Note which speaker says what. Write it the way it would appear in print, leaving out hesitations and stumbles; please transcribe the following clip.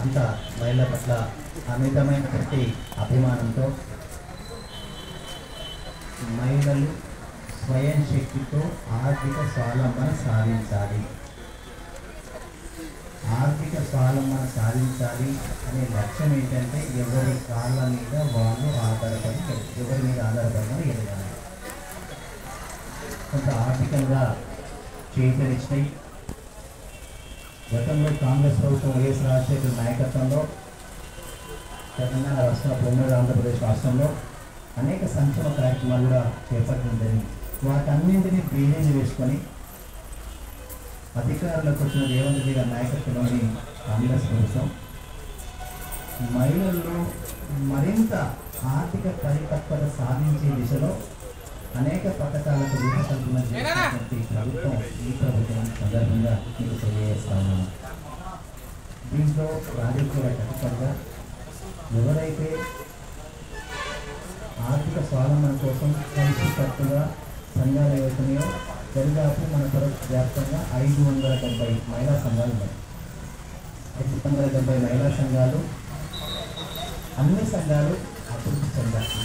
Speaker 1: అంత మహిళల పట్ల అమితమైనటువంటి అభిమానంతో మహిళలు స్వయం శక్తితో ఆర్థిక స్వావలంబన సాధించాలి, ఆర్థిక స్వావలంబన సాధించాలి అనే లక్ష్యం ఏంటంటే ఎవరి కాళ్ళ మీద వాళ్ళు ఆధారపడి ఎవరి మీద ఆధారపడమని ఎదగాలి. కొంత ఆర్థికంగా చేతనిచ్చినాయి. గతంలో కాంగ్రెస్ ప్రభుత్వం వైఎస్ రాజశేఖర నాయకత్వంలో తెలంగాణ రాష్ట్ర ఉమ్మడి ఆంధ్రప్రదేశ్ రాష్ట్రంలో అనేక సంక్షేమ కార్యక్రమాలు కూడా చేపట్టిందని వాటన్నింటినీ బేరీజు వేసుకొని అధికారులకు వచ్చిన రేవంత్ రెడ్డి గారి నాయకత్వంలోని కాంగ్రెస్ ప్రభుత్వం మహిళల్లో మరింత ఆర్థిక పరిపక్వత సాధించే దిశలో అనేక పథకాలకు రూపకల్పన చేసినటువంటి ప్రభుత్వం ఈ ప్రభుత్వం సందర్భంగా మీకు తెలియజేస్తాను. దీంట్లో రాజకీయ ఖచ్చితంగా ఎవరైతే ఆర్థిక స్వావలంబన కోసం కలిసికట్టుగా సంఘాలు ఏవైతున్నాయో దరిదాపు మన వ్యాప్తంగా 570 మహిళా సంఘాలు ఉన్నాయి. 570 మహిళా సంఘాలు, అన్ని సంఘాలు అభివృద్ధి చెందాలి.